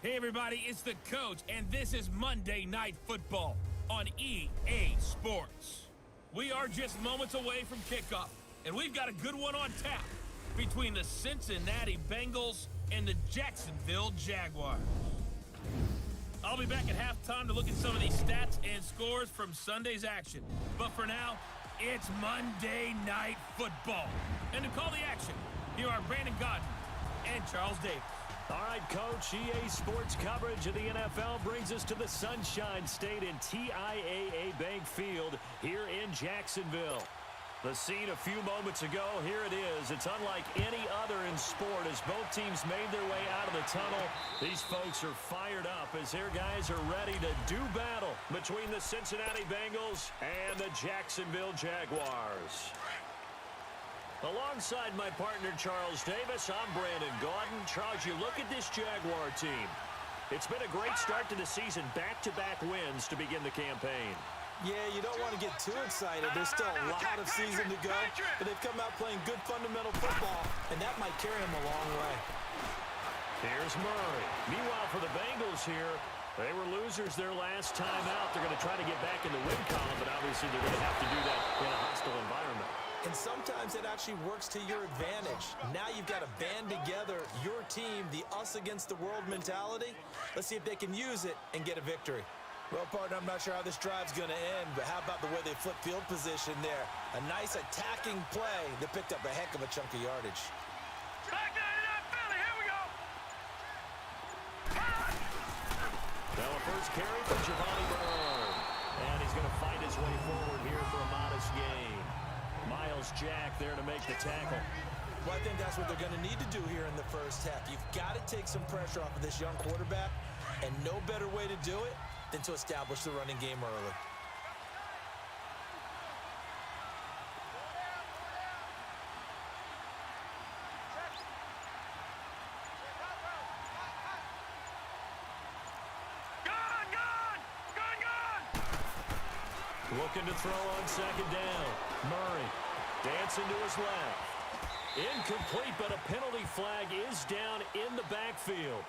Hey everybody, it's the coach, and this is Monday Night Football on EA Sports. We are just moments away from kickoff, and we've got a good one on tap between the Cincinnati Bengals and the Jacksonville Jaguars. I'll be back at halftime to look at some of these stats and scores from Sunday's action. But for now, it's Monday Night Football. And to call the action, here are Brandon Godden and Charles Davis. All right, Coach, EA Sports coverage of the NFL brings us to the Sunshine State in TIAA Bank Field here in Jacksonville. The scene a few moments ago, here it is. It's unlike any other in sport as both teams made their way out of the tunnel. These folks are fired up as their guys are ready to do battle between the Cincinnati Bengals and the Jacksonville Jaguars. Alongside my partner, Charles Davis, I'm Brandon Godden. Charles, you look at this Jaguar team. It's been a great start to the season, back-to-back wins to begin the campaign. Yeah, you don't want to get too excited. There's still a lot of season to go, but they've come out playing good fundamental football, and that might carry them a long way. Here's Murray. Meanwhile, for the Bengals here, they were losers their last time out. They're going to try to get back in the win column, but obviously they're going to have to do that in a hostile environment. And sometimes it actually works to your advantage. Now you've got to band together your team, the us against the world mentality. Let's see if they can use it and get a victory. Well, partner, I'm not sure how this drive's going to end, but how about the way they flip field position there? A nice attacking play that picked up a heck of a chunk of yardage. Back down to Philly. Here we go. Now a first carry for Giovanni Bernard. And he's going to fight his way forward here for a modest gain. Miles Jack there to make the tackle. Well, I think that's what they're going to need to do here in the first half. You've got to take some pressure off of this young quarterback, and no better way to do it than to establish the running game early. Looking to throw on second down. Murray dancing to his left. Incomplete, but a penalty flag is down in the backfield.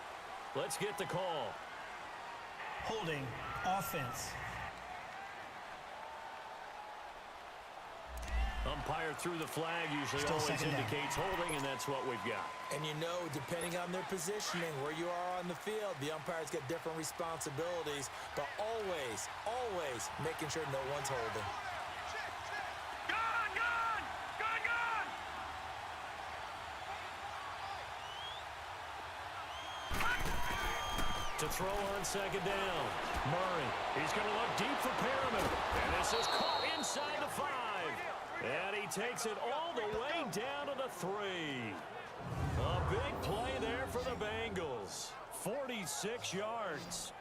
Let's get the call. Holding offense. Umpire threw the flag, usually Still always indicates down. holding, and that's what we've got. And you know, depending on their positioning, where you are on the field, the umpires get different responsibilities, but always, always making sure no one's holding. Gone, gone, gone, gone. To throw on second down. Murray, he's going to look deep for Perriman. And this is caught inside the 5. And he takes it all the way down to the 3. A big play there for the Bengals. 46 yards.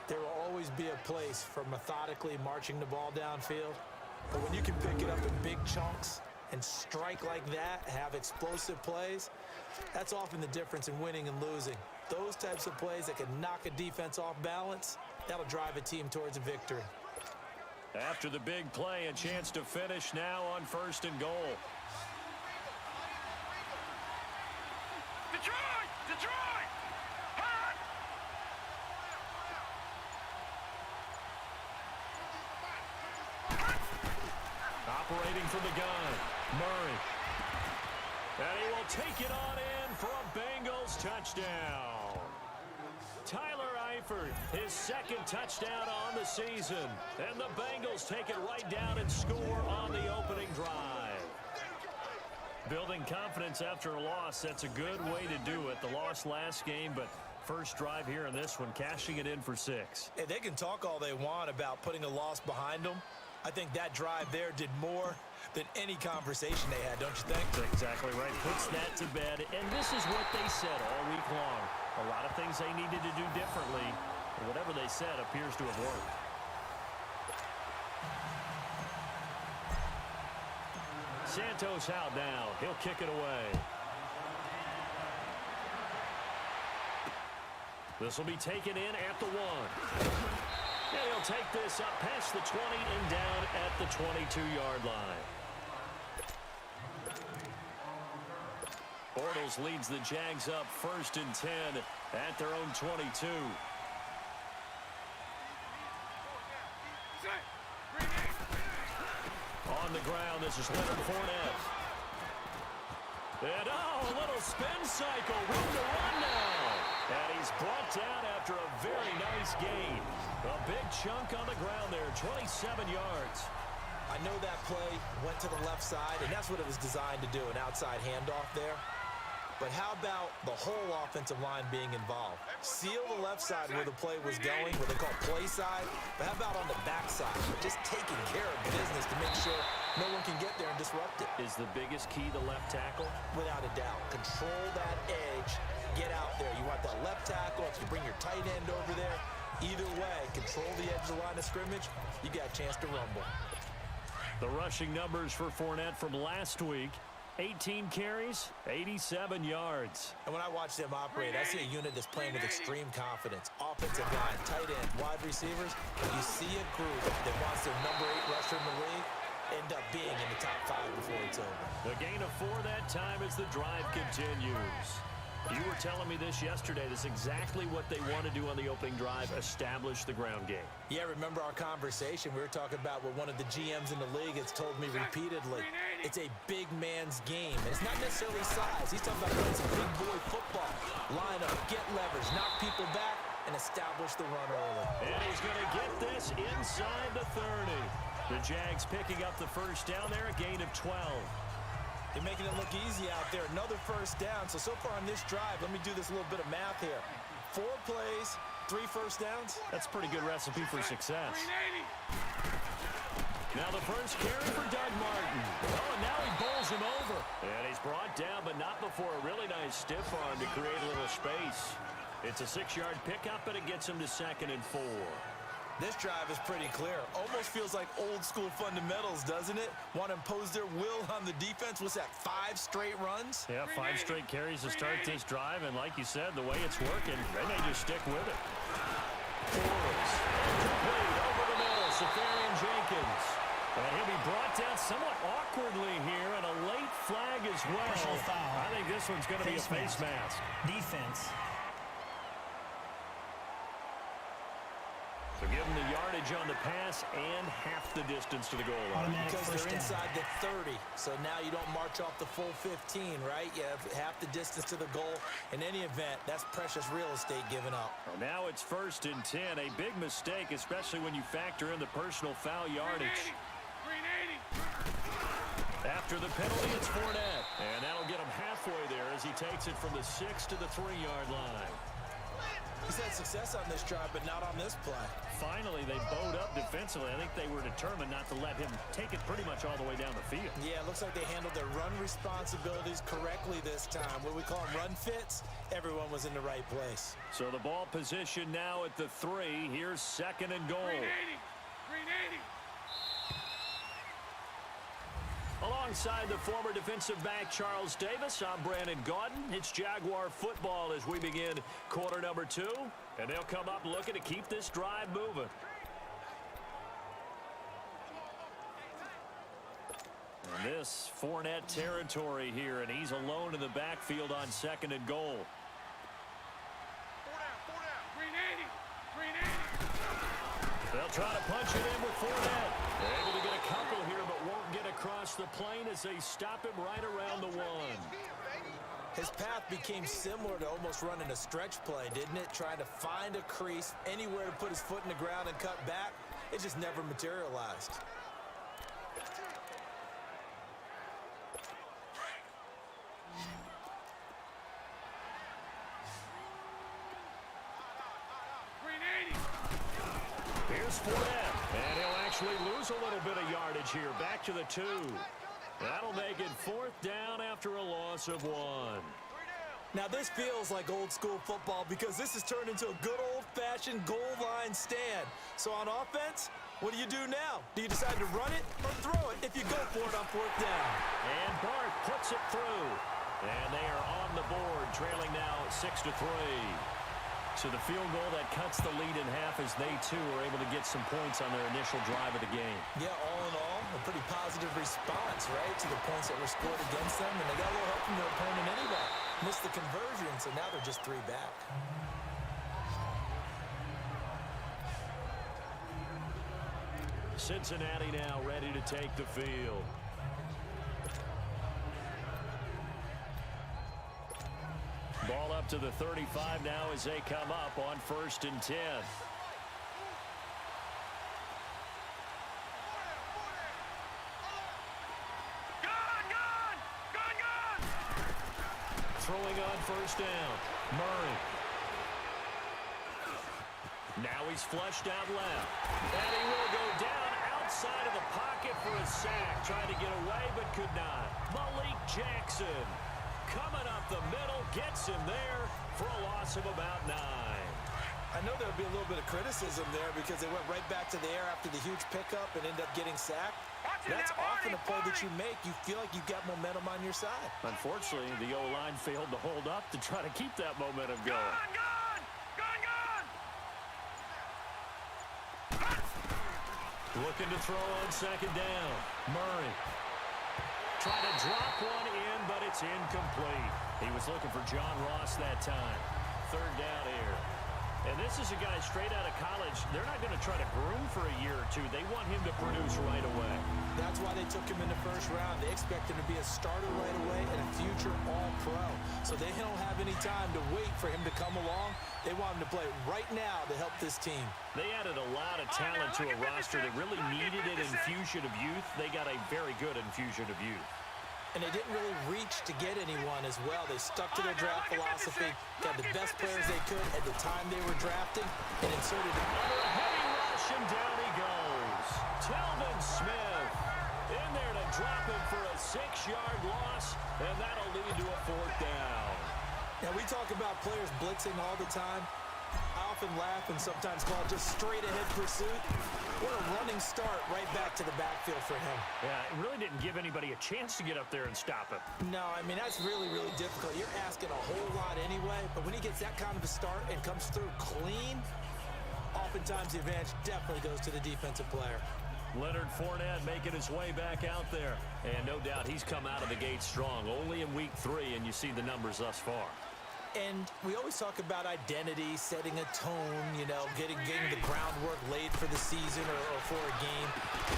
There will always be a place for methodically marching the ball downfield. But when you can pick it up in big chunks and strike like that, have explosive plays, that's often the difference in winning and losing. Those types of plays that can knock a defense off balance, that'll drive a team towards a victory. After the big play, a chance to finish now on 1st and goal. Detroit, Detroit. Hot. Operating from the gun, Murray. And he will take it on in for a Bengals touchdown. Tyler Eifert, his second touchdown on the season. And the Bengals take it right down and score on the opening drive. Building confidence after a loss, that's a good way to do it. The loss last game, but first drive here in this one, cashing it in for 6. Hey, they can talk all they want about putting a loss behind them. I think that drive there did more than any conversation they had, don't you think? That's exactly right. Puts that to bed. And this is what they said all week long. A lot of things they needed to do differently. And whatever they said appears to have worked. Santos out now. He'll kick it away. This will be taken in at the 1. And he'll take this up past the 20 and down at the 22-yard line. Bortles leads the Jags up 1st and 10 at their own 22. On the ground, this is Leonard Fournette. And a little spin cycle. Room to run now. And he's brought down after a very nice gain. A big chunk on the ground there, 27 yards. I know that play went to the left side, and that's what it was designed to do, an outside handoff there. But how about the whole offensive line being involved? Seal the left side where the play was going, what they call play side. But how about on the back side? Just taking care of business to make sure no one can get there and disrupt it. Is the biggest key the left tackle? Without a doubt. Control that edge. Get out there. You want that left tackle. If you bring your tight end over there, either way, control the edge of the line of scrimmage, you got a chance to rumble. The rushing numbers for Fournette from last week. 18 carries, 87 yards. And when I watch them operate, I see a unit that's playing with extreme confidence. Offensive line, tight end, wide receivers. You see a group that wants their number 8 rusher in the league end up being in the top 5 before it's over. The gain of 4 that time as the drive continues. You were telling me this yesterday. This is exactly what they want to do on the opening drive, establish the ground game. Yeah, remember our conversation? We were talking about what one of the GMs in the league has told me repeatedly. It's a big man's game. And it's not necessarily size. He's talking about playing some big boy football. Line up, get leverage, knock people back, and establish the run early. And he's going to get this inside the 30. The Jags picking up the first down there, a gain of 12. They're making it look easy out there. Another first down. So far on this drive, let me do this little bit of math here. 4 plays, 3 first downs. That's a pretty good recipe for success. Now the first carry for Doug Martin. Oh, and now he bowls him over. And he's brought down, but not before a really nice stiff arm to create a little space. It's a 6-yard pickup, and it gets him to 2nd and 4. This drive is pretty clear. Almost feels like old school fundamentals, doesn't it? Want to impose their will on the defense. What's that, 5 straight runs? Yeah, 5 straight carries to start this drive. And like you said, the way it's working, they may just stick with it. Forbes. Complete over the middle. Safarian Jenkins. And he'll be brought down somewhat awkwardly here, and a late flag as well. Personal foul. I think this one's going to be a face mask. Defense. So give them the yardage on the pass and half the distance to the goal line. Automatic Because first they're down. inside the 30. So now you don't march off the full 15, right? You have half the distance to the goal. In any event, that's precious real estate given up. Well, now it's 1st and 10. A big mistake, especially when you factor in the personal foul yardage. After the penalty, it's Fournette. And that'll get him halfway there as he takes it from the 6 to the 3-yard line. He's had success on this drive, but not on this play. Finally, they bowed up defensively. I think they were determined not to let him take it pretty much all the way down the field. Yeah, it looks like they handled their run responsibilities correctly this time. What we call them run fits, everyone was in the right place. So the ball position now at the 3. Here's 2nd and goal. Alongside the former defensive back Charles Davis, I'm Brandon Gaudin. It's Jaguar football as we begin quarter number 2. And they'll come up looking to keep this drive moving. And this Fournette territory here, and he's alone in the backfield on 2nd and goal. They'll try to punch it in with Fournette. They're able to get a couple here, but won't get across the plane as they stop him right around the 1. His path became similar to almost running a stretch play, didn't it? Trying to find a crease, anywhere to put his foot in the ground and cut back. It just never materialized. Here's Fournette, and he'll actually lose a little bit of yardage here. Back to the 2. That'll make it 4th down after a loss of 1. Now this feels like old school football because this has turned into a good old-fashioned goal line stand. So on offense, what do you do now? Do you decide to run it or throw it if you go for it on 4th down? And Bart puts it through. And they are on the board, trailing now 6-3. So the field goal that cuts the lead in half as they, too, are able to get some points on their initial drive of the game. Yeah, all in all, a pretty positive response, right, to the points that were scored against them. And they got a little help from their opponent anyway. Missed the conversion, so now they're just 3 back. Cincinnati now ready to take the field. Ball up to the 35 now as they come up on 1st and 10. Throwing on 1st down. Murray. Now he's flushed out left. And he will go down outside of the pocket for a sack. Trying to get away but could not. Malik Jackson coming up the middle. Gets him there for a loss of about 9. I know there'll be a little bit of criticism there because they went right back to the air after the huge pickup and ended up getting sacked. That's often a play that you make. You feel like you've got momentum on your side. Unfortunately, the O-line failed to hold up to try to keep that momentum going. Looking to throw on 2nd down. Murray. Trying to drop one in, but it's incomplete. He was looking for John Ross that time. 3rd down here. And this is a guy straight out of college. They're not going to try to groom for a year or 2. They want him to produce right away. That's why they took him in the 1st round. They expect him to be a starter right away and a future All-Pro. So they don't have any time to wait for him to come along. They want him to play right now to help this team. They added a lot of talent to a roster that really needed an infusion of youth. They got a very good infusion of youth. And they didn't really reach to get anyone as well. They stuck to their draft philosophy, got the best players they could at the time they were drafting, and inserted them. Under a heavy rush, and down he goes. Telvin Smith in there to drop him for a 6-yard loss, and that'll lead to a 4th down. Now, we talk about players blitzing all the time. I often laugh and sometimes call it just straight-ahead pursuit. What a running start right back to the backfield for him. Yeah, it really didn't give anybody a chance to get up there and stop him. No, I mean, that's really, really difficult. You're asking a whole lot anyway, but when he gets that kind of a start and comes through clean, oftentimes the advantage definitely goes to the defensive player. Leonard Fournette making his way back out there. And no doubt he's come out of the gate strong. Only in week 3, and you see the numbers thus far. And we always talk about identity, setting a tone, you know, getting the groundwork laid for the season or for a game.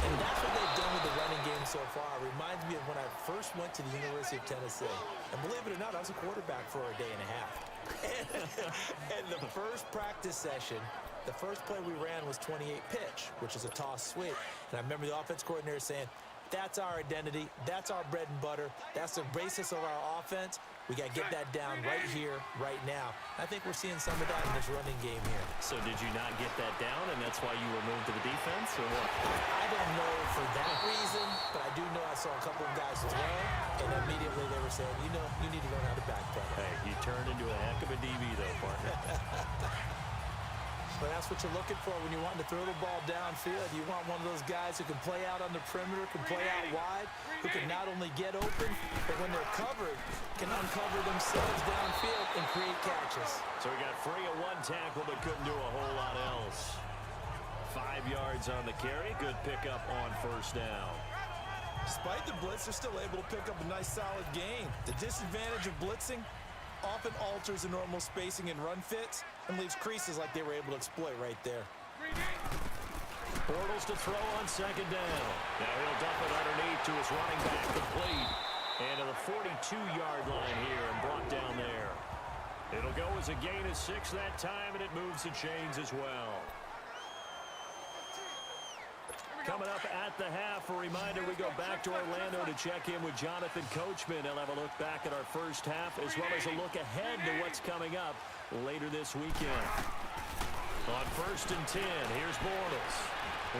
And that's what they've done with the running game so far. It reminds me of when I first went to the University of Tennessee. And believe it or not, I was a quarterback for a day and a half. And the first practice session, the first play we ran was 28 pitch, which is a toss sweep. And I remember the offense coordinator saying, that's our identity. That's our bread and butter. That's the basis of our offense. We got to get that down right here, right now. I think we're seeing some of that in this running game here. So did you not get that down, and that's why you were moved to the defense, or what? I don't know for that reason, but I do know I saw a couple of guys throw, and immediately they were saying, you know, you need to learn how to backpedal. Hey, you turned into a heck of a DB, though, partner. But that's what you're looking for when you're wanting to throw the ball downfield. You want one of those guys who can play out on the perimeter, can play out wide, who can not only get open, but when they're covered, can uncover themselves downfield and create catches. So we got free of 1 tackle, but couldn't do a whole lot else. 5 yards on the carry. Good pickup on 1st down. Despite the blitz, they're still able to pick up a nice, solid gain. The disadvantage of blitzing often alters the normal spacing and run fits and leaves creases like they were able to exploit right there. Bortles to throw on 2nd down. Now he'll dump it underneath to his running back, complete. And to the 42-yard line here and brought down there. It'll go as a gain of 6 that time, and it moves the chains as well. Coming up at the half, a reminder, we go back to Orlando to check in with Jonathan Coachman. He'll have a look back at our first half as well as a look ahead to what's coming up later this weekend. On 1st and 10, here's Bortles.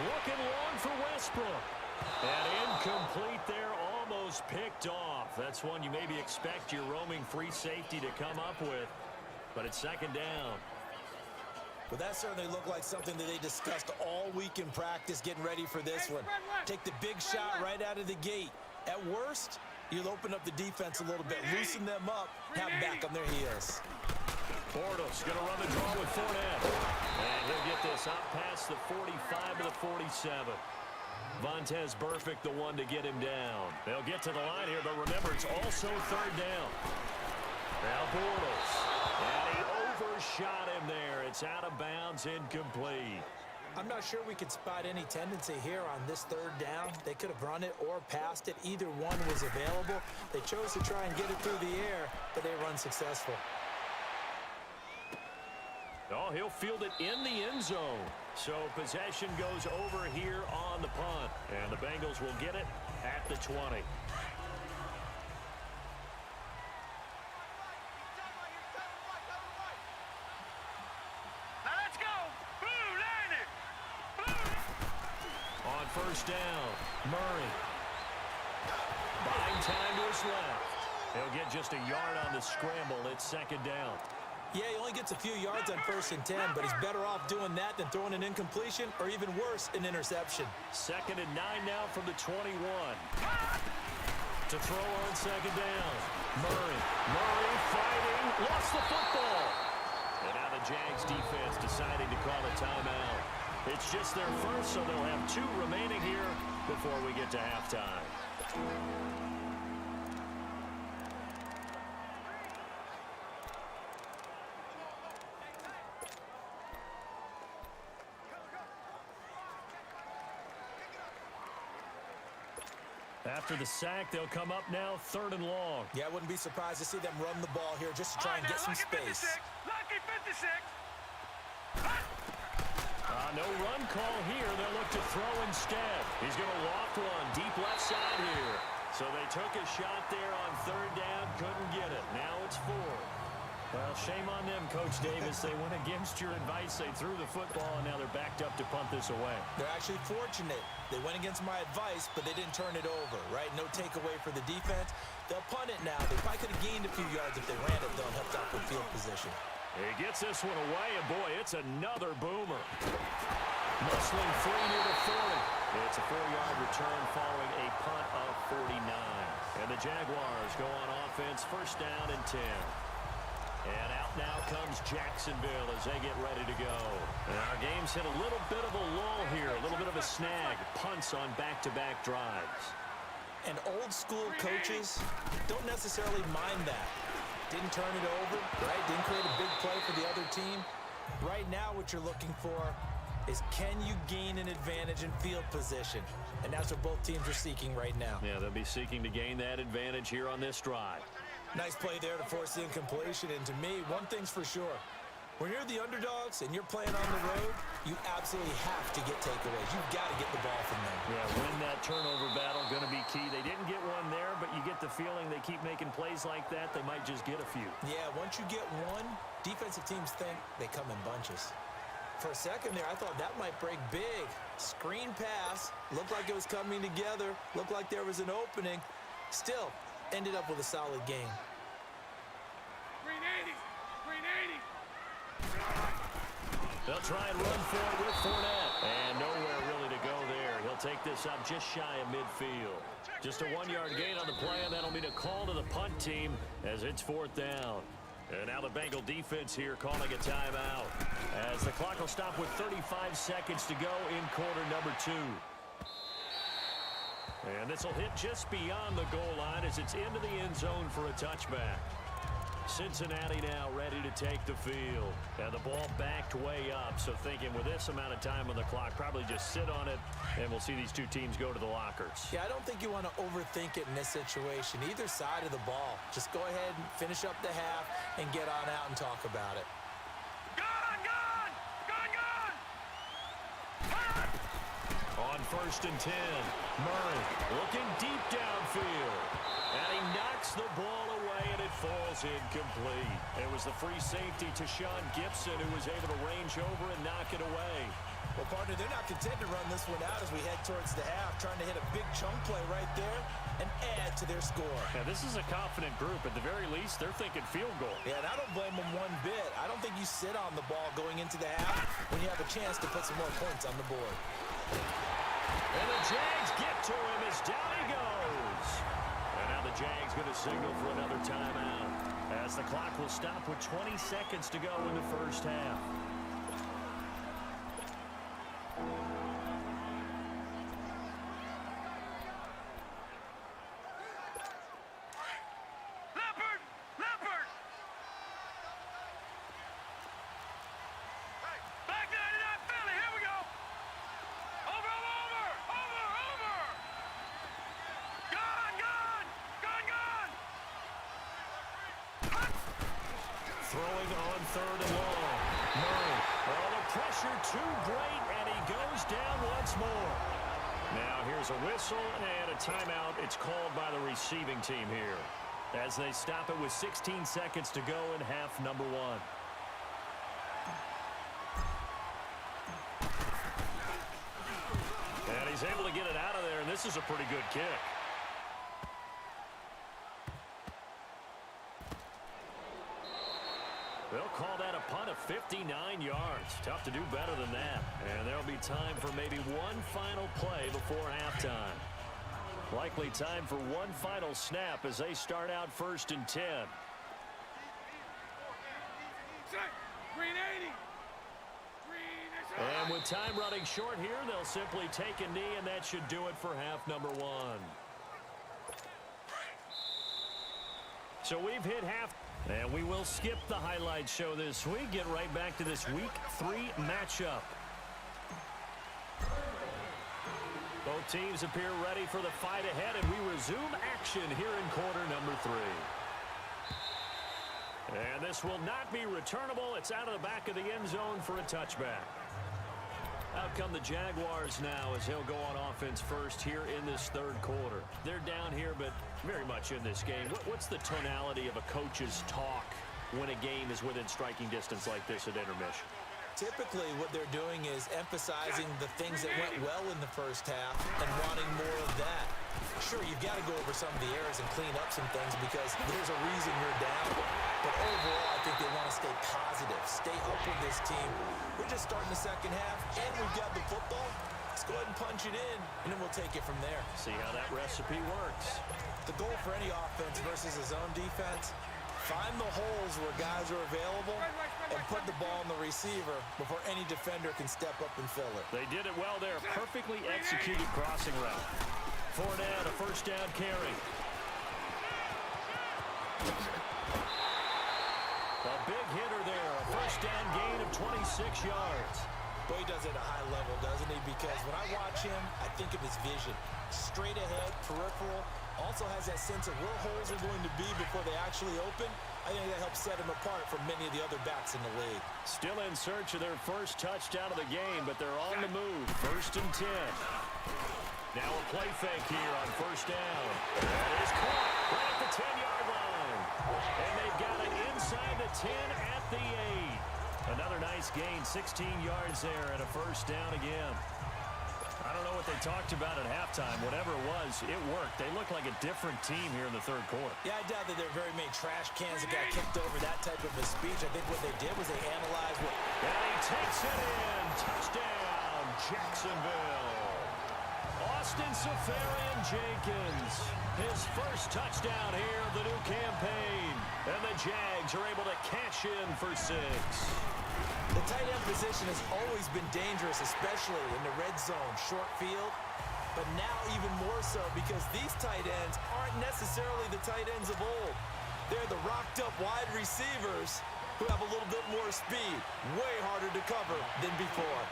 Looking long for Westbrook. And incomplete there, almost picked off. That's one you maybe expect your roaming free safety to come up with. But it's 2nd down. Well, that certainly looked like something that they discussed all week in practice, getting ready for this one. Take the big shot right out of the gate. At worst, you'll open up the defense a little bit, loosen them up, have them back on their heels. Bortles going to run the draw with Fournette. And he'll get this out past the 45 to the 47. Vontaze Burfict, the one to get him down. They'll get to the line here, but remember, it's also 3rd down. Now Bortles. And he overshot him there. It's out of bounds, incomplete. I'm not sure we could spot any tendency here on this third down. They could have run it or passed it. Either one was available. They chose to try and get it through the air, but they were unsuccessful. Oh, he'll field it in the end zone. So possession goes over here on the punt. And the Bengals will get it at the 20. Now let's go. Blue, line it. Blue. On first down, Murray. Buying time to his left. He'll get just a yard on the scramble. It's second down. Yeah, he only gets a few yards on 1st and 10, but he's better off doing that than throwing an incompletion or even worse, an interception. 2nd and 9 now from the 21. To throw on second down. Murray fighting. Lost the football. And now the Jags defense deciding to call a timeout. It's just their first, so they'll have 2 remaining here before we get to halftime. After the sack, they'll come up now 3rd and long. Yeah, I wouldn't be surprised to see them run the ball here just to try and get some space. Lucky 56. No run call here. They'll look to throw instead. He's going to loft one deep left side here. So they took a shot there on 3rd down, couldn't get it. Now it's 4th. Well, shame on them, Coach Davis. They went against your advice. They threw the football, and now they're backed up to punt this away. They're actually fortunate. They went against my advice, but they didn't turn it over, right? No takeaway for the defense. They'll punt it now. They probably could have gained a few yards if they ran it, though, and helped out with field position. He gets this one away, and boy, it's another boomer. Muscling free near the 40. It's a 4-yard return following a punt of 49. And the Jaguars go on offense, 1st down and 10. And out now comes Jacksonville as they get ready to go. And our game's hit a little bit of a lull here, a little bit of a snag. Punts on back-to-back drives. And old-school coaches don't necessarily mind that. Didn't turn it over, right? Didn't create a big play for the other team. Right now what you're looking for is can you gain an advantage in field position? And that's what both teams are seeking right now. Yeah, they'll be seeking to gain that advantage here on this drive. Nice play there to force the incompletion. And to me, one thing's for sure. When you're the underdogs and you're playing on the road, you absolutely have to get takeaways. You've got to get the ball from them. Yeah, win that turnover battle, going to be key. They didn't get one there, but you get the feeling they keep making plays like that, they might just get a few. Yeah, once you get one, defensive teams think they come in bunches. For a second there, I thought that might break big. Screen pass, looked like it was coming together, looked like there was an opening. Still, ended up with a solid game. Green 80. Green 80. They'll try and run for it with Fournette. And nowhere really to go there. He'll take this up just shy of midfield. Just a 1-yard gain on the play, and that'll mean a call to the punt team as it's 4th down. And now the Bengal defense here calling a timeout as the clock will stop with 35 seconds to go in quarter number 2. And this will hit just beyond the goal line as it's into the end zone for a touchback. Cincinnati now ready to take the field. And the ball backed way up, so thinking with this amount of time on the clock, probably just sit on it, and we'll see these 2 teams go to the lockers. Yeah, I don't think you want to overthink it in this situation. Either side of the ball. Just go ahead and finish up the half and get on out and talk about it. Gone, gone. Gone, gone. On 1st and 10, Murray looking deep downfield. And he knocks the ball away, and it falls incomplete. It was the free safety to Sean Gibson who was able to range over and knock it away. Well, partner, they're not content to run this one out as we head towards the half, trying to hit a big chunk play right there and add to their score. Yeah, this is a confident group. At the very least, they're thinking field goal. Yeah, and I don't blame them one bit. I don't think you sit on the ball going into the half when you have a chance to put some more points on the board. And the Jags get to him as down he goes. And now the Jags going to signal for another timeout as the clock will stop with 20 seconds to go in the first half. Leopard. Leopard. third and long. Murray. Oh, the pressure too great, and he goes down once more. Now here's a whistle and a timeout. It's called by the receiving team here, as they stop it with 16 seconds to go in half number one. And he's able to get it out of there, and this is a pretty good kick. They'll call that a punt of 59 yards. Tough to do better than that. And there'll be time for maybe one final play before halftime. Likely time for one final snap as they start out 1st and 10. Green 80. And with time running short here, they'll simply take a knee, and that should do it for half number one. So we've hit half, and we will skip the highlight show this week. Get right back to this Week 3 matchup. Both teams appear ready for the fight ahead, and we resume action here in quarter number 3. And this will not be returnable. It's out of the back of the end zone for a touchback. Out come the Jaguars now as he'll go on offense first here in this third quarter. They're down here, but very much in this game. What's the tonality of a coach's talk when a game is within striking distance like this at intermission? Typically, what they're doing is emphasizing the things that went well in the first half and wanting more of that. Sure, you've got to go over some of the errors and clean up some things because there's a reason you're down. But overall, I think they want to stay positive, stay up with this team. We're just starting the second half, and we've got the football. Let's go ahead and punch it in, and then we'll take it from there. See how that recipe works. The goal for any offense versus a zone defense, find the holes where guys are available and put the ball on the receiver before any defender can step up and fill it. They did it well there. Perfectly executed crossing route. Fournette, a first down carry. A big hitter there. A first down gain of 26 yards. Boy, he does it at a high level, doesn't he? Because when I watch him, I think of his vision. Straight ahead, peripheral. Also has that sense of where holes are going to be before they actually open. I think that helps set him apart from many of the other backs in the league. Still in search of their first touchdown of the game, but they're on the move. 1st and 10. Now a play fake here on first down. That is caught right at the 10-yard line. And they've got it inside the 10 at the 8. Another nice gain, 16 yards there, and a first down again. I don't know what they talked about at halftime. Whatever it was, it worked. They look like a different team here in the third quarter. Yeah, I doubt that there are very many trash cans that got kicked over that type of a speech. I think what they did was they analyzed what... And he takes it in. Touchdown, Jacksonville. Austin Seferian-Jenkins, his first touchdown here of the new campaign. And the Jags are able to cash in for 6. The tight end position has always been dangerous, especially in the red zone, short field. But now even more so because these tight ends aren't necessarily the tight ends of old. They're the rocked-up wide receivers who have a little bit more speed. Way harder to cover than before.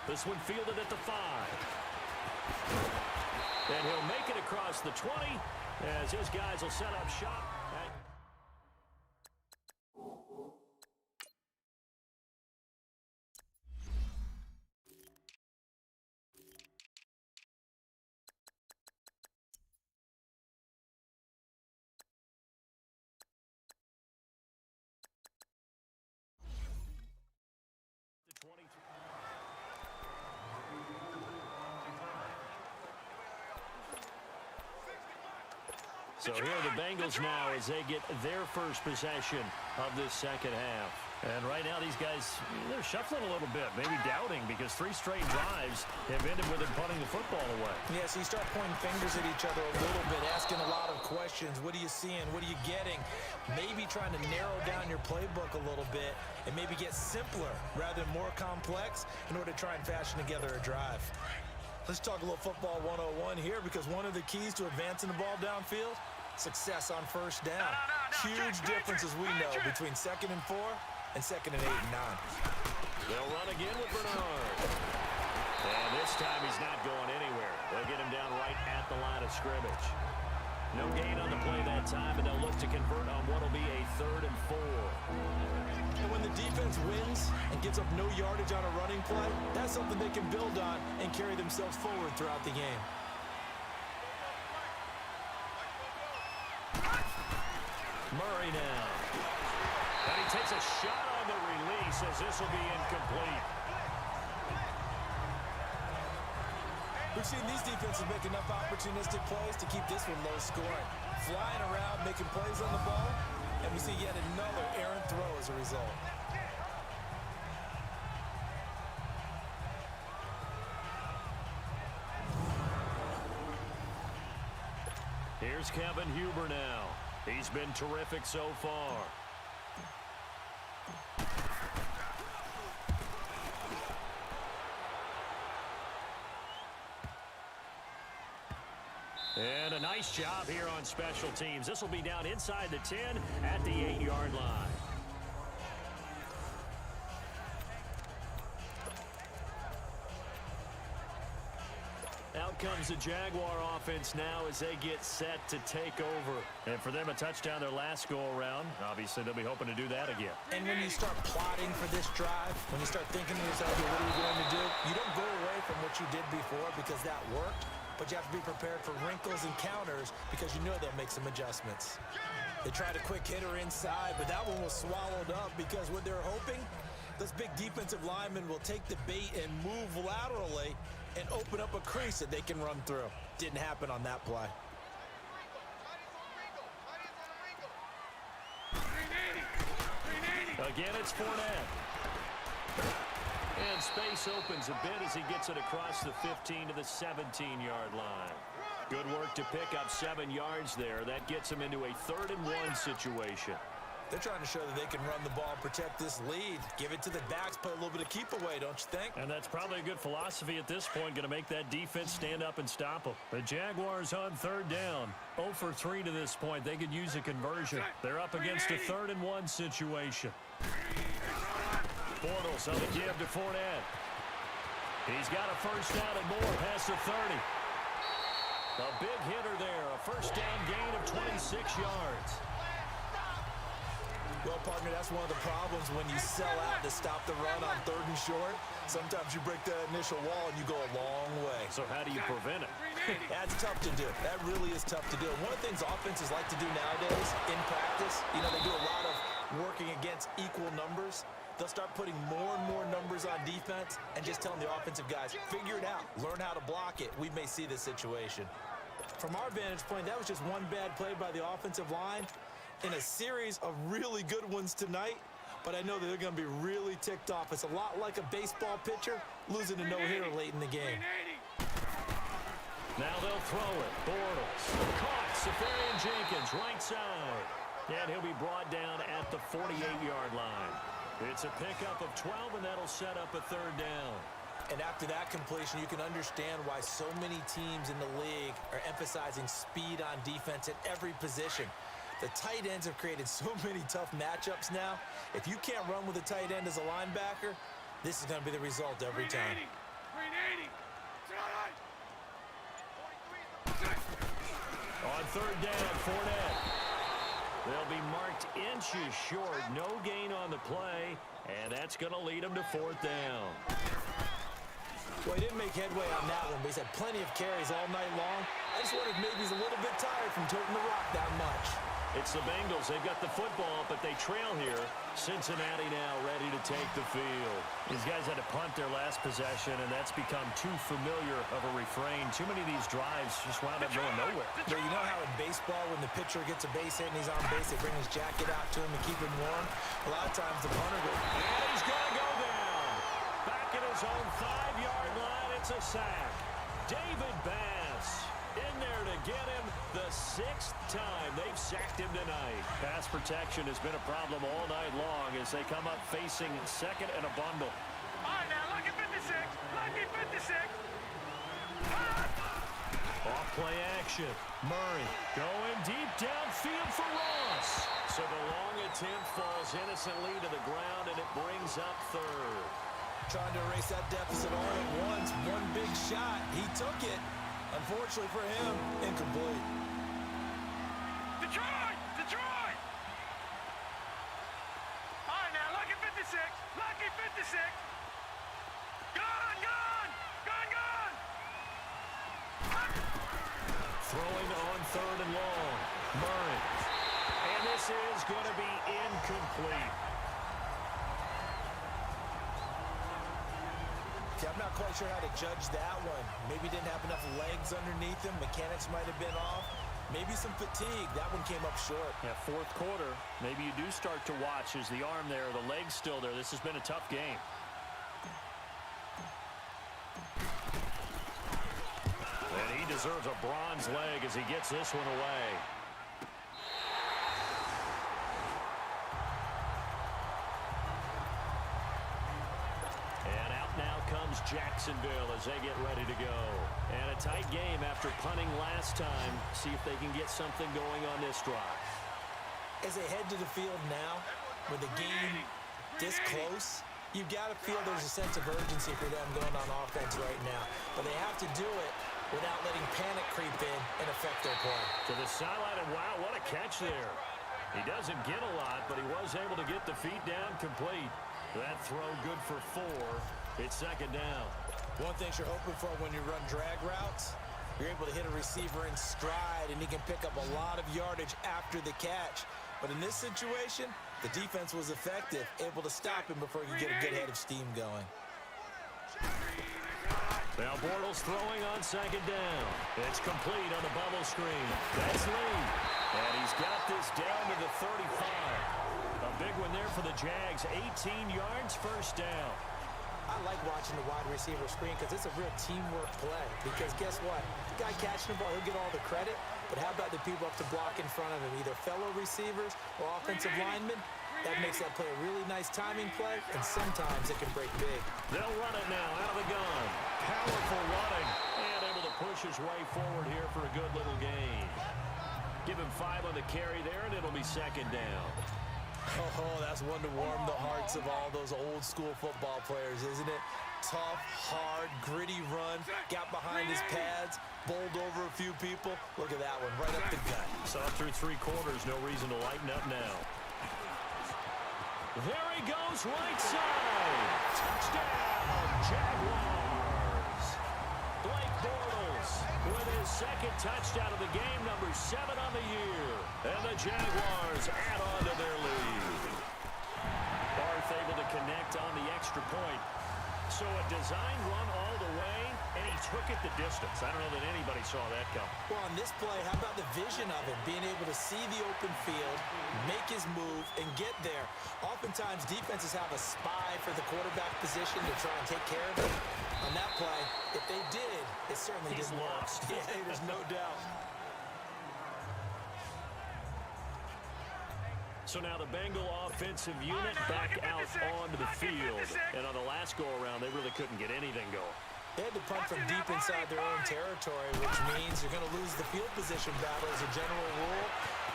This one fielded at the 5. And he'll make it across the 20 as his guys will set up shop. So here are the Bengals now as they get their first possession of this second half. And right now these guys, they're shuffling a little bit, maybe doubting because 3 straight drives have ended with them punting the football away. Yeah, so you start pointing fingers at each other a little bit, asking a lot of questions. What are you seeing? What are you getting? Maybe trying to narrow down your playbook a little bit and maybe get simpler rather than more complex in order to try and fashion together a drive. Let's talk a little football 101 here because one of the keys to advancing the ball downfield, success on first down. Huge difference, as we know, between 2nd and 4 and 2nd and 8 and 9. They'll run again with Bernard. And this time he's not going anywhere. They'll get him down right at the line of scrimmage. No gain on the play that time, and they'll look to convert on what will be a 3rd and 4. And when the defense wins and gives up no yardage on a running play, that's something they can build on and carry themselves forward throughout the game. Murray now. And he takes a shot on the release as this will be incomplete. We've seen these defenses make enough opportunistic plays to keep this one low scoring. Flying around, making plays on the ball, and we see yet another errant throw as a result. Here's Kevin Huber now. He's been terrific so far. And a nice job here on special teams. This will be down inside the 10 at the 8-yard line. Out comes the Jaguar offense now as they get set to take over. And for them, a touchdown their last go-around. Obviously, they'll be hoping to do that again. And when you start plotting for this drive, when you start thinking to yourself, what are we going to do? You don't go away from what you did before because that worked, but you have to be prepared for wrinkles and counters because you know they'll make some adjustments. They tried a quick hitter inside, but that one was swallowed up because what they're hoping, those big defensive linemen will take the bait and move laterally and open up a crease that they can run through. Didn't happen on that play. Again, it's Fournette. And space opens a bit as he gets it across the 15 to the 17-yard line. Good work to pick up 7 yards there. That gets him into a 3rd and 1 situation. They're trying to show that they can run the ball, protect this lead. Give it to the backs, put a little bit of keep away, don't you think? And that's probably a good philosophy at this point, going to make that defense stand up and stop them. The Jaguars on 3rd down. 0 for 3 to this point. They could use a conversion. They're up against a 3rd and 1 situation. Bortles on the give to Fournette. He's got a 1st down and more past the 30. A big hitter there. A 1st down gain of 26 yards. Well, partner, that's one of the problems when you sell out to stop the run on 3rd and short. Sometimes you break that initial wall and you go a long way. So how do you prevent it? That's tough to do. That really is tough to do. One of the things offenses like to do nowadays in practice, they do a lot of working against equal numbers. They'll start putting more and more numbers on defense and just telling the offensive guys, figure it out, learn how to block it. We may see this situation. From our vantage point, that was just one bad play by the offensive line in a series of really good ones tonight, but I know that they're going to be really ticked off. It's a lot like a baseball pitcher losing a no-hitter late in the game. Now they'll throw it. Bortles. Caught. Safarian Jenkins, right side. And he'll be brought down at the 48-yard line. It's a pickup of 12, and that'll set up a 3rd down. And after that completion, you can understand why so many teams in the league are emphasizing speed on defense at every position. The tight ends have created so many tough matchups now. If you can't run with a tight end as a linebacker, this is going to be the result every time. On 3rd down, Fournette. They'll be marked inches short. No gain on the play, and that's going to lead them to 4th down. Well, he didn't make headway on that one, but he's had plenty of carries all night long. I just wonder if maybe he's a little bit tired from toting the rock that much. It's the Bengals. They've got the football, but they trail here. Cincinnati now ready to take the field. These guys had to punt their last possession, and that's become too familiar of a refrain. Too many of these drives just wound up going nowhere. Well, you know how in baseball, when the pitcher gets a base hit and he's on base, they bring his jacket out to him to keep him warm? A lot of times the punter goes, and he's going to go down. Back at his own 5-yard line, it's a sack. David Bass in there to get him the 6th time they've sacked him tonight. Pass protection has been a problem all night long as they come up facing 2nd and a bundle. All right, now, lucky 56. Lucky 56. Off play action. Murray going deep downfield for Ross. So the long attempt falls innocently to the ground, and it brings up 3rd. trying to erase that deficit all at once. One big shot. He took it. Unfortunately for him, incomplete. Throwing on 3rd and long. Murray. And this is going to be incomplete. See, I'm not quite sure how to judge that one. Maybe didn't have enough legs underneath him. Mechanics might have been off. Maybe some fatigue. That one came up short. Yeah, 4th quarter. Maybe you do start to watch as the arm there, the leg's still there. This has been a tough game. And he deserves a bronze leg as he gets this one away. And out now comes Jacksonville as they get ready to go. And a tight game after punting last time. See if they can get something going on this drive. As they head to the field now, with the game this close, you've got to feel there's a sense of urgency for them going on offense right now. But they have to do it without letting panic creep in and affect their play. To the sideline, and wow, what a catch there. He doesn't get a lot, but he was able to get the feet down complete. That throw good for 4. It's 2nd down. One thing you're hoping for when you run drag routes, you're able to hit a receiver in stride, and he can pick up a lot of yardage after the catch. But in this situation, the defense was effective, able to stop him before he could get a good head of steam going. Now Bortles throwing on 2nd down. It's complete on the bubble screen. That's Lee. And he's got this down to the 35. A big one there for the Jags. 18 yards, 1st down. I like watching the wide receiver screen because it's a real teamwork play. Because guess what? The guy catching the ball, he'll get all the credit. But how about the people up to block in front of him, either fellow receivers or offensive linemen? That makes that play a really nice timing play, and sometimes it can break big. They'll run it now out of the gun. Powerful running, and able to push his way forward here for a good little gain. Give him 5 on the carry there, and it'll be 2nd down. Oh, that's one to warm the hearts of all those old school football players, isn't it? Tough, hard, gritty run, got behind his pads, bowled over a few people. Look at that one, right up the gut. Saw through 3 quarters, no reason to lighten up now. There he goes, right side. Touchdown, Jaguars. Blake Bortles with his 2nd touchdown of the game, number 7 on the year. And the Jaguars add on to their lead. Barth able to connect on the extra point. So a design run all the way, and he took it the distance. I don't know that anybody saw that come. Well, on this play, how about the vision of him, being able to see the open field, make his move, and get there. Oftentimes, defenses have a spy for the quarterback position to try and take care of it. On that play, if they did, it certainly didn't work. Yeah, there's no doubt. So now the Bengal offensive unit back out onto the field. And on the last go-around, they really couldn't get anything going. They had to punt from deep inside their own territory, which means you're going to lose the field position battle as a general rule.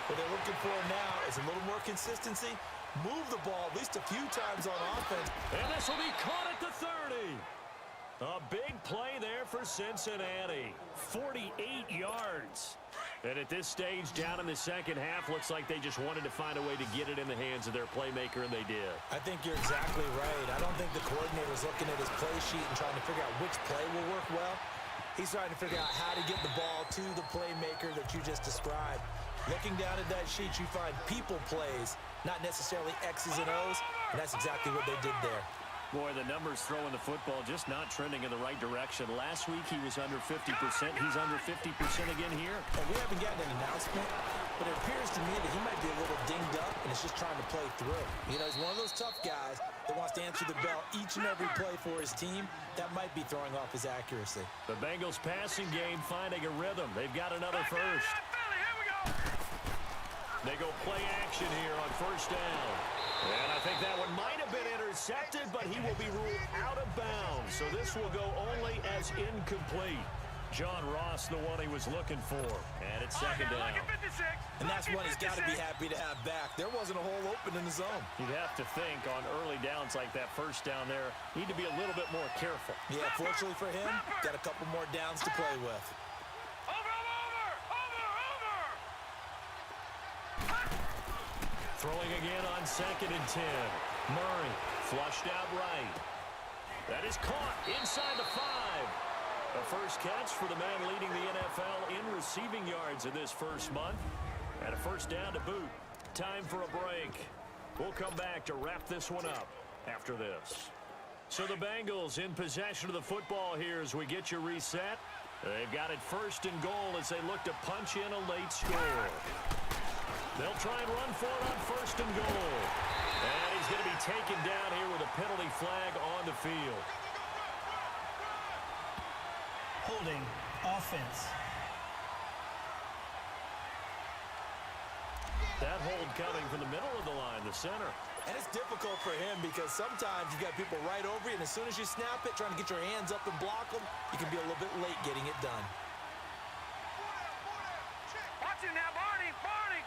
What they're looking for now is a little more consistency. Move the ball at least a few times on offense. And this will be caught at the 30. A big play there for Cincinnati. 48 yards. And at this stage, down in the 2nd half, looks like they just wanted to find a way to get it in the hands of their playmaker, and they did. I think you're exactly right. I don't think the coordinator's looking at his play sheet and trying to figure out which play will work well. He's trying to figure out how to get the ball to the playmaker that you just described. Looking down at that sheet, you find people plays, not necessarily X's and O's, and that's exactly what they did there. Boy, the numbers throwing the football just not trending in the right direction. Last week, he was under 50%. He's under 50% again here. And we haven't gotten an announcement, but it appears to me that he might be a little dinged up and is just trying to play through. You know, he's one of those tough guys that wants to answer the bell each and every play for his team. That might be throwing off his accuracy. The Bengals passing game finding a rhythm. They've got another first. They go play action here on 1st down. And I think that one might have been intercepted, but he will be ruled out of bounds. So this will go only as incomplete. John Ross, the one he was looking for. And it's 2nd down. And that's one he's got to be happy to have back. There wasn't a hole open in the zone. You'd have to think on early downs like that 1st down there, need to be a little bit more careful. Yeah, fortunately for him, got a couple more downs to play with. Throwing again on 2nd and 10. Murray flushed out right. That is caught inside the 5. A first catch for the man leading the NFL in receiving yards in this first month. And a first down to boot. Time for a break. We'll come back to wrap this one up after this. So the Bengals in possession of the football here as we get you reset. They've got it first and goal as they look to punch in a late score. They'll try and run for it on first and goal. And he's going to be taken down here with a penalty flag on the field. Holding offense. That hold coming from the middle of the line, the center. And it's difficult for him because sometimes you got people right over you, and as soon as you snap it, trying to get your hands up and block them, you can be a little bit late getting it done. Watch it now, Barney, Barney.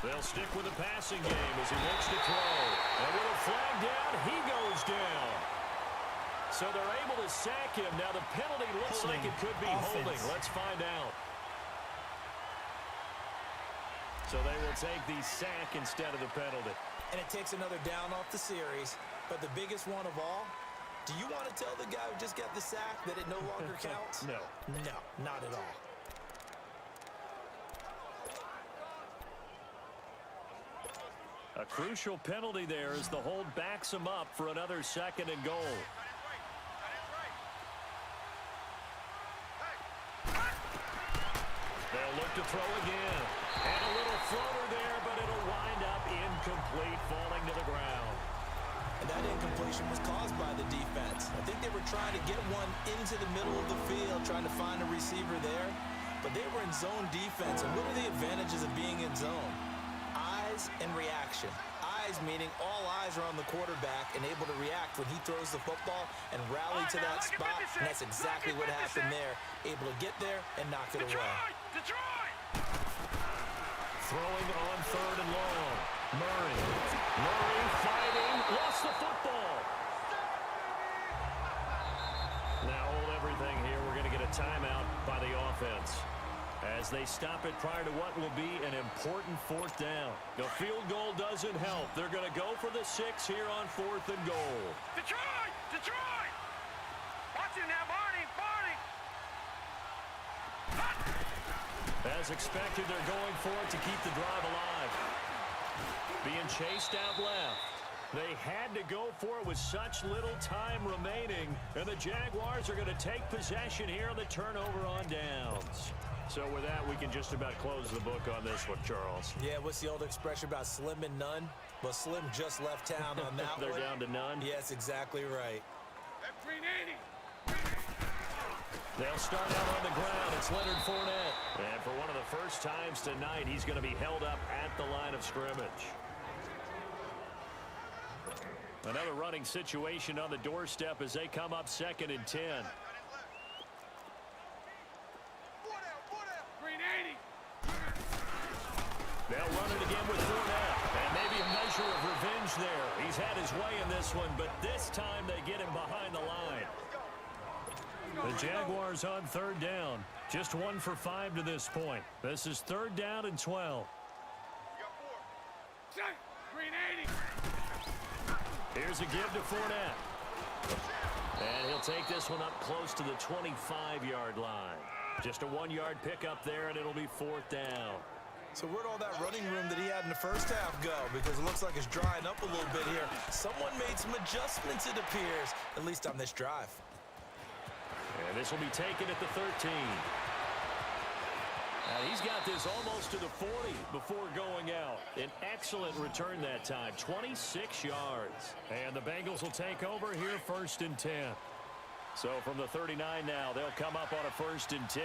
They'll stick with the passing game as he looks to throw. And with a flag down, he goes down. So they're able to sack him. Now the penalty looks like it could be holding. Let's find out. So they will take the sack instead of the penalty. And it takes another down off the series. But the biggest one of all, do you want to tell the guy who just got the sack that it no longer counts? No. No, not at all. A crucial penalty there as the hold backs him up for another second and goal. They'll look to throw again. And a little floater there, but it'll wind up incomplete, falling to the ground. And that incompletion was caused by the defense. I think they were trying to get one into the middle of the field, trying to find a receiver there. But they were in zone defense. And what are the advantages of being in zone? Eyes and reaction. Eyes meaning all eyes are on the quarterback and able to react when he throws the football and rally to that spot. And that's exactly what happened there. Able to get there and knock it away. Detroit! Throwing on third and long. Murray fighting. Lost the football. Now hold everything here. We're going to get a timeout by the offense as they stop it prior to what will be an important fourth down. The field goal doesn't help. They're going to go for the 6 here on fourth and goal. Detroit! Detroit! Watch it now, Barney, Barney! As expected, they're going for it to keep the drive alive. Being chased out left. They had to go for it with such little time remaining, and the Jaguars are going to take possession here on the turnover on downs. So with that, we can just about close the book on this one, Charles. Yeah, what's the old expression about slim and none? Well, Slim just left town on that They're one. down to none? Yes, exactly right. That 380! They'll start out on the ground. It's Leonard Fournette. And for one of the first times tonight, he's going to be held up at the line of scrimmage. Another running situation on the doorstep as they come up 2nd and 10. They'll run it again with Fournette. And maybe a measure of revenge there. He's had his way in this one, but this time they get him behind the line. The Jaguars on third down. Just 1 for 5 to this point. This is 3rd down and 12. Here's a give to Fournette. And he'll take this one up close to the 25-yard line. Just a 1-yard pickup there, and it'll be 4th down. So where'd all that running room that he had in the first half go? Because it looks like it's drying up a little bit here. Someone made some adjustments, it appears, at least on this drive. And this will be taken at the 13. And he's got this almost to the 40 before going out. An excellent return that time, 26 yards. And the Bengals will take over here 1st and 10. So from the 39 now, they'll come up on a 1st and 10.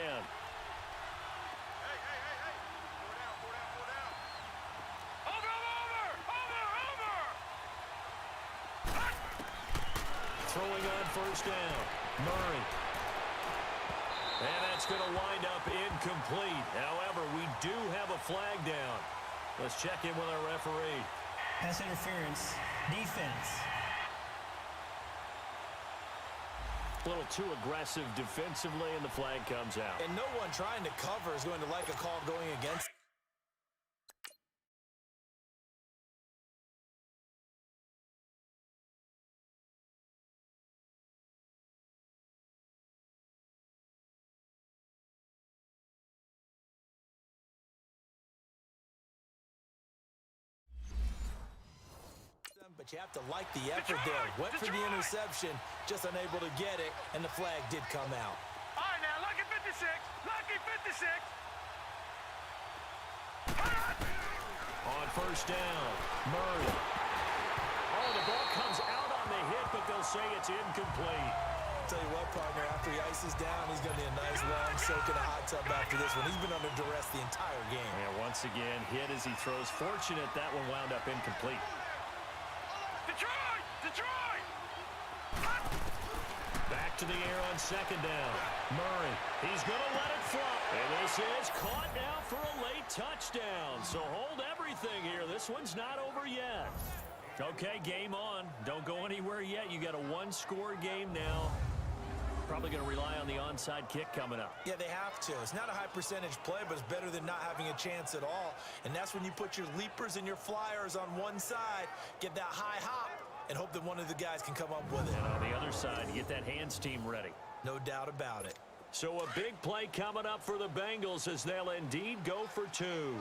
Throwing on 1st down, Murray. And that's going to wind up incomplete. However, we do have a flag down. Let's check in with our referee. Pass interference. Defense. A little too aggressive defensively, and the flag comes out. And no one trying to cover is going to like a call going against but you have to like the effort there. Went for the interception, just unable to get it, and the flag did come out. All right, now, lucky 56. Lucky 56. On first down, Murray. Oh, the ball comes out on the hit, but they'll say it's incomplete. Tell you what, partner, after he ices down, he's going to be a nice long soak in a hot tub after this one. He's been under duress the entire game. And once again, hit as he throws. Fortunate that one wound up incomplete. Detroit! Detroit! Back to the air on second down. Murray, he's going to let it fly. And this is caught now for a late touchdown. So hold everything here. This one's not over yet. Okay, game on. Don't go anywhere yet. You got a one-score game now. Probably going to rely on the onside kick coming up. Yeah, they have to. It's not a high-percentage play, but it's better than not having a chance at all. And that's when you put your leapers and your flyers on one side, get that high hop, and hope that one of the guys can come up with it. And on the other side, you get that hands team ready. No doubt about it. So a big play coming up for the Bengals as they'll indeed go for two.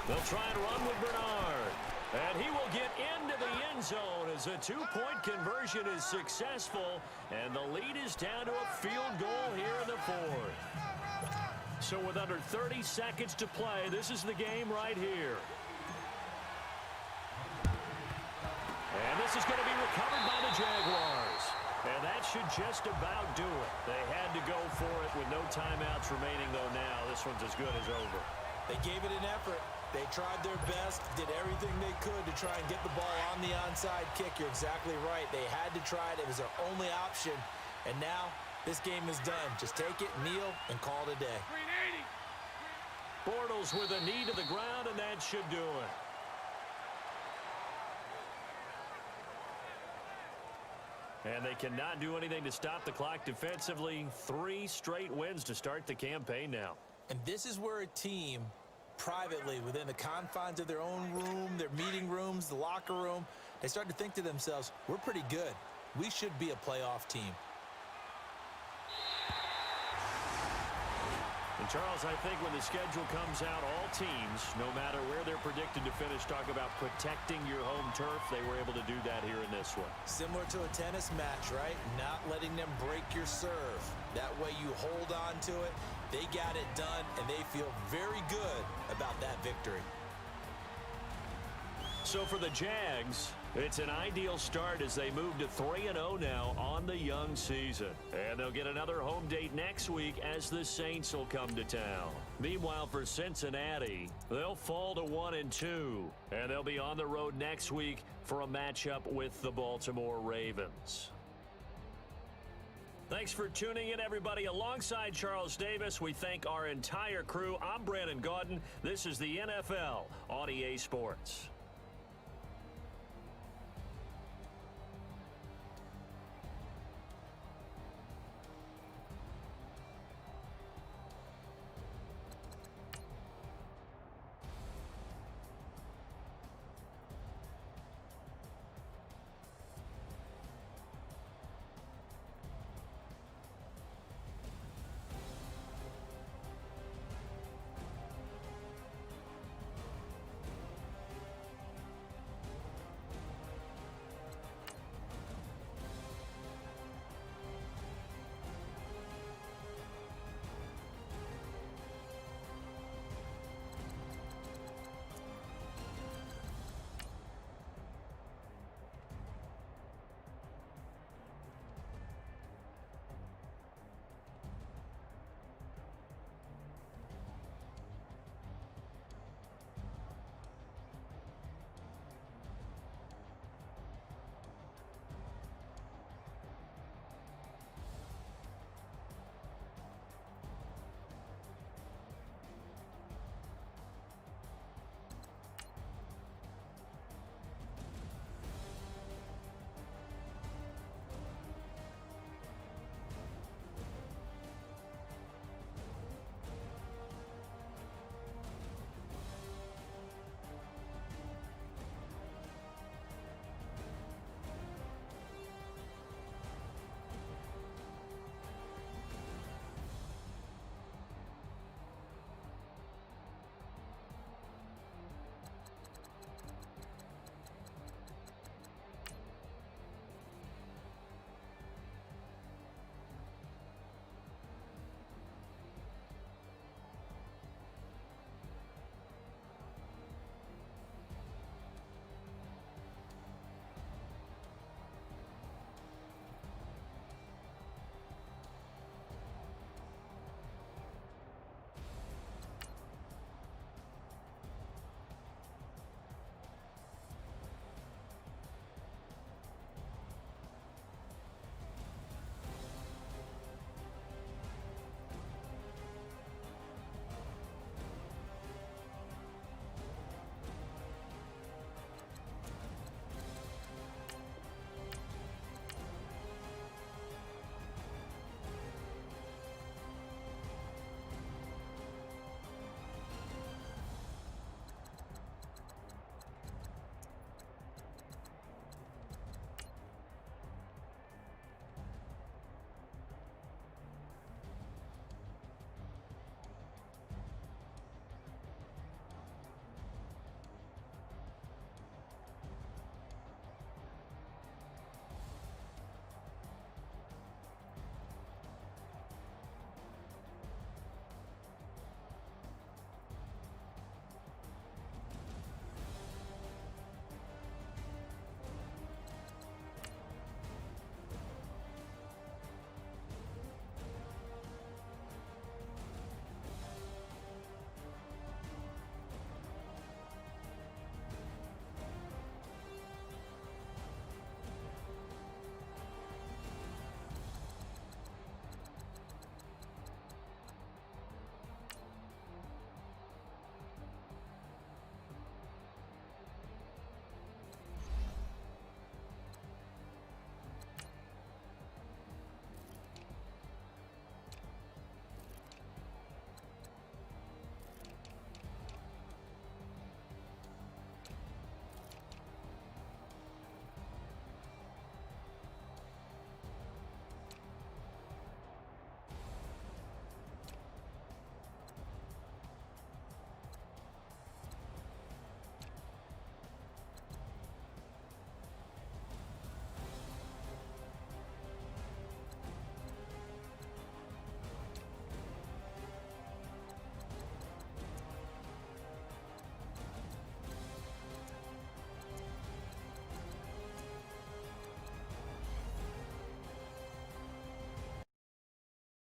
They'll try and run with Bernard. And he will get into the end zone as a two-point conversion is successful. And the lead is down to a field goal here in the fourth. So with under 30 seconds to play, this is the game right here. And this is going to be recovered by the Jaguars. And that should just about do it. They had to go for it with no timeouts remaining, though now this one's as good as over. They gave it an effort. They tried their best, did everything they could to try and get the ball on the onside kick. You're exactly right. They had to try it. It was their only option. And now this game is done. Just take it, kneel, and call it a day. 380. Bortles with a knee to the ground, and that should do it. And they cannot do anything to stop the clock defensively. 3 straight wins to start the campaign now. And this is where a team, privately, within the confines of their own room, their meeting rooms, the locker room, they start to think to themselves, we're pretty good. We should be a playoff team. And Charles, I think when the schedule comes out, all teams, no matter where they're predicted to finish, talk about protecting your home turf. They were able to do that here in this one. Similar to a tennis match, right? Not letting them break your serve. That way you hold on to it. They got it done, and they feel very good about that victory. So for the Jags, it's an ideal start as they move to 3-0 now on the young season. And they'll get another home date next week as the Saints will come to town. Meanwhile, for Cincinnati, they'll fall to 1-2. And they'll be on the road next week for a matchup with the Baltimore Ravens. Thanks for tuning in, everybody. Alongside Charles Davis, we thank our entire crew. I'm Brandon Gaudin. This is the NFL on EA Sports.